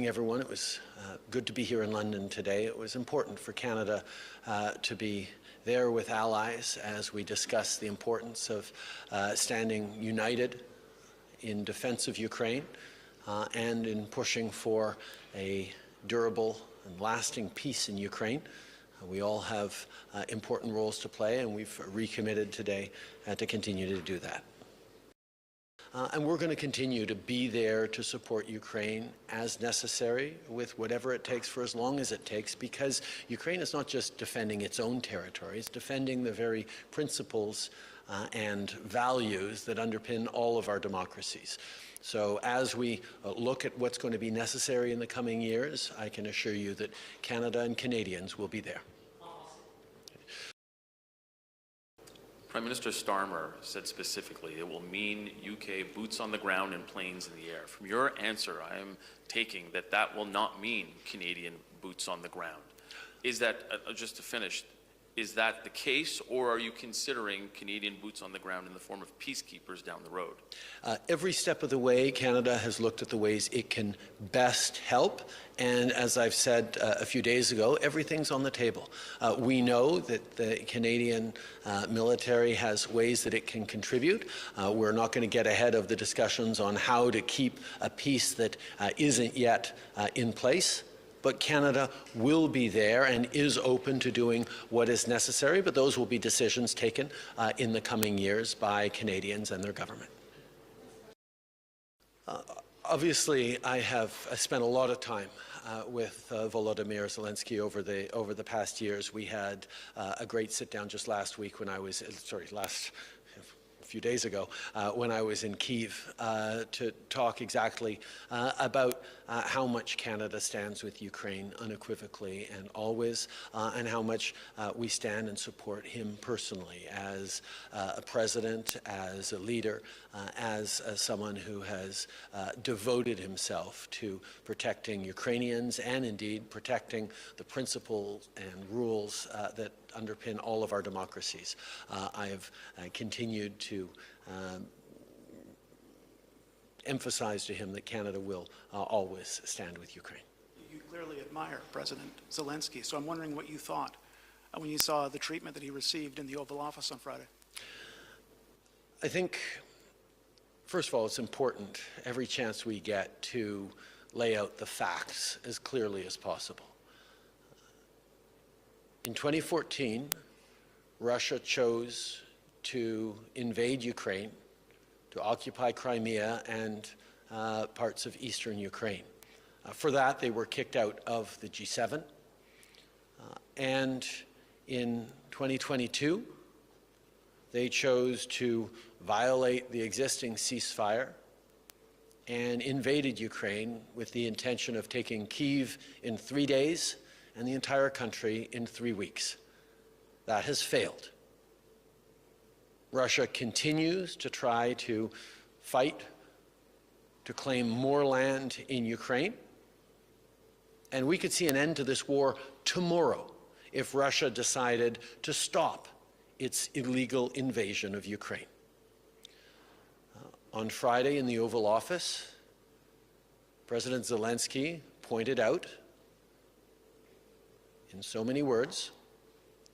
evening, everyone. It was good to be here in London today. It was important for Canada to be there with allies as we discuss the importance of standing united in defense of Ukraine and in pushing for a durable and lasting peace in Ukraine. We all have important roles to play, and we've recommitted today to continue to do that. And we're going to continue to be there to support Ukraine as necessary with whatever it takes for as long as it takes, because Ukraine is not just defending its own territory, it's defending the very principles and values that underpin all of our democracies. So as we look at what's going to be necessary in the coming years, I can assure you that Canada and Canadians will be there. Prime Minister Starmer said specifically it will mean UK boots on the ground and planes in the air. From your answer, I am taking that that will not mean Canadian boots on the ground. Is that, just to finish, is that the case, or are you considering Canadian boots on the ground in the form of peacekeepers down the road? Every step of the way, Canada has looked at the ways it can best help. And as I've said a few days ago, everything's on the table. We know that the Canadian military has ways that it can contribute. We're not going to get ahead of the discussions on how to keep a peace that isn't yet in place. But Canada will be there and is open to doing what is necessary, but those will be decisions taken in the coming years by Canadians and their government. Obviously, I have spent a lot of time with Volodymyr Zelensky over the past years. We had a great sit-down just last week when I was, a few days ago, when I was in Kyiv to talk exactly about how much Canada stands with Ukraine unequivocally and always, and how much we stand and support him personally as a president, as a leader, as someone who has devoted himself to protecting Ukrainians and indeed protecting the principles and rules that underpin all of our democracies. I have continued to emphasize to him that Canada will always stand with Ukraine. You clearly admire President Zelensky, so I'm wondering what you thought when you saw the treatment that he received in the Oval Office on Friday. I think, first of all, it's important every chance we get to lay out the facts as clearly as possible. In 2014, Russia chose to invade Ukraine, to occupy Crimea and parts of eastern Ukraine. For that, they were kicked out of the G7. And in 2022, they chose to violate the existing ceasefire and invaded Ukraine with the intention of taking Kyiv in 3 days and the entire country in 3 weeks. That has failed. Russia continues to try to fight to claim more land in Ukraine, and we could see an end to this war tomorrow if Russia decided to stop its illegal invasion of Ukraine. On Friday in the Oval Office, President Zelensky pointed out in so many words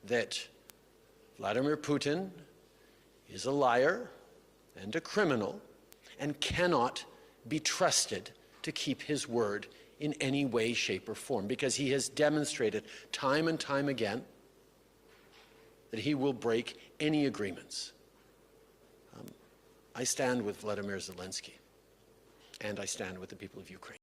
that Vladimir Putin is a liar and a criminal and cannot be trusted to keep his word in any way, shape, or form, because he has demonstrated time and time again that he will break any agreements. I stand with Vladimir Zelensky, and I stand with the people of Ukraine.